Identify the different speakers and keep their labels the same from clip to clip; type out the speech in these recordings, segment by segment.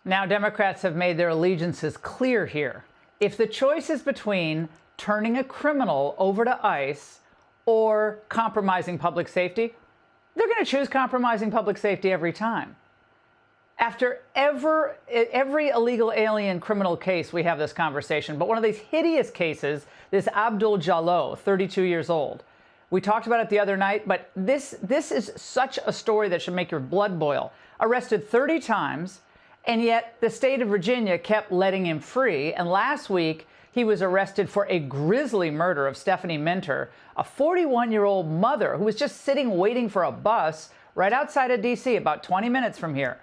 Speaker 1: Now, Democrats have made their allegiances clear here. If the choice is between turning a criminal over to ICE or compromising public safety, they're going to choose compromising public safety every time. After every illegal alien criminal case, we have this conversation. But one of these hideous cases, this Abdul Jalloh, 32 years old. We talked about it the other night, but this is such a story that should make your blood boil. Arrested 30 times, and yet the state of Virginia kept letting him free. And last week, he was arrested for a grisly murder of Stephanie Minter, a 41-year-old mother who was just sitting waiting for a bus right outside of D.C., about 20 minutes from here.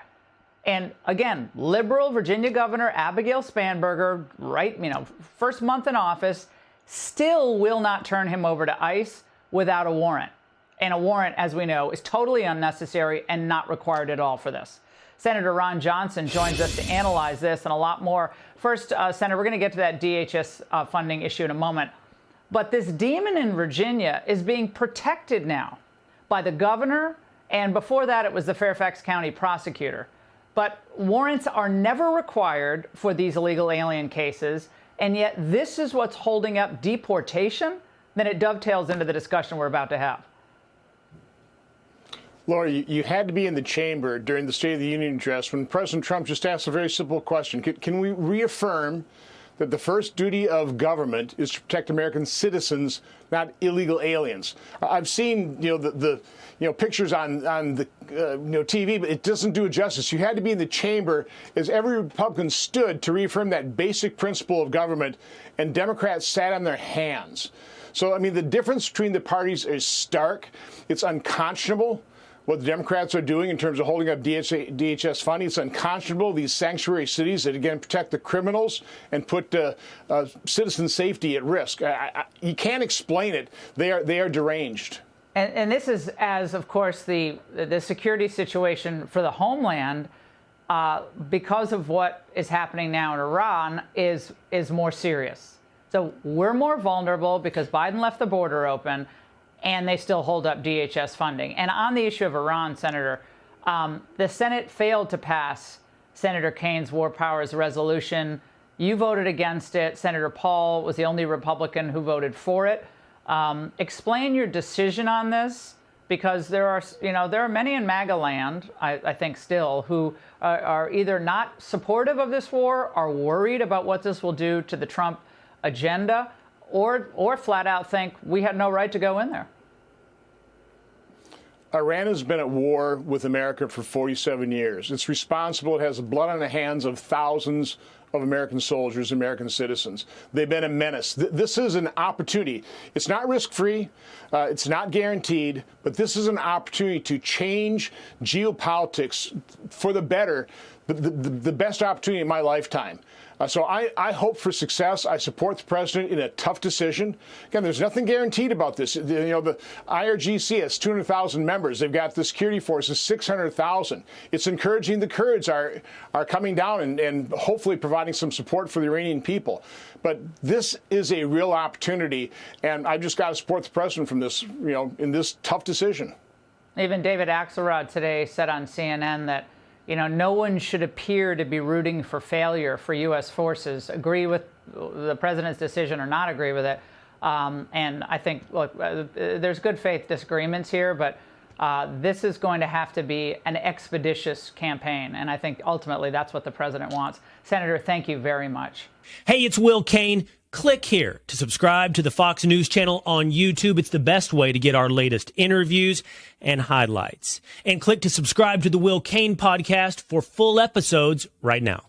Speaker 1: And again, liberal Virginia Governor Abigail Spanberger, first month in office, still will not turn him over to ICE without a warrant. And a warrant, as we know, is totally unnecessary and not required at all for this. Senator Ron Johnson joins us to analyze this and a lot more. First, Senator, we're going to get to that DHS funding issue in a moment. But this demon in Virginia is being protected now by the governor, and before that, it was the Fairfax County prosecutor. But warrants are never required for these illegal alien cases, and yet this is what's holding up deportation. Then it dovetails into the discussion we're about to have.
Speaker 2: Laura, you had to be in the chamber during the State of the Union address when President Trump just asked a very simple question. Can we reaffirm that the first duty of government is to protect American citizens, not illegal aliens? I've seen, the pictures on the TV, but it doesn't do it justice. You had to be in the chamber as every Republican stood to reaffirm that basic principle of government, and Democrats sat on their hands. So, the difference between the parties is stark. It's unconscionable what the Democrats are doing in terms of holding up DHS funding. It's unconscionable, these sanctuary cities that, again, protect the criminals and put citizen safety at risk. You can't explain it. They are deranged.
Speaker 1: And this is as, of course, the security situation for the homeland, because of what is happening now in Iran, is more serious. So we're more vulnerable because Biden left the border open, and they still hold up DHS funding. And on the issue of Iran, Senator, the Senate failed to pass Senator Kane's War Powers resolution. You voted against it. Senator Paul was the only Republican who voted for it. Explain your decision on this, because there are many in MAGA land, I think still, who are either not supportive of this war, are worried about what this will do to the Trump agenda, or flat out think we had no right to go in there.
Speaker 2: Iran has been at war with America for 47 years. It's responsible. It has blood on the hands of thousands of American soldiers, American citizens. They've been a menace. This is an opportunity. It's not risk-free. It's not guaranteed. But this is an opportunity to change geopolitics for the better, the best opportunity in my lifetime. So I hope for success. I support the president in a tough decision. Again, there's nothing guaranteed about this. The IRGC has 200,000 members. They've got the security forces 600,000. It's encouraging the Kurds are coming down and hopefully providing some support for the Iranian people. But this is a real opportunity, and I've just got to support the president from this, in this tough decision.
Speaker 1: Even David Axelrod today said on CNN that no one should appear to be rooting for failure for U.S. forces, agree with the president's decision or not agree with it. And I think, look, there's good faith disagreements here, but this is going to have to be an expeditious campaign. And I think ultimately that's what the president wants. Senator, thank you very much.
Speaker 3: Hey, it's Will Cain. Click here to subscribe to the Fox News channel on YouTube. It's the best way to get our latest interviews and highlights. And click to subscribe to the Will Cain podcast for full episodes right now.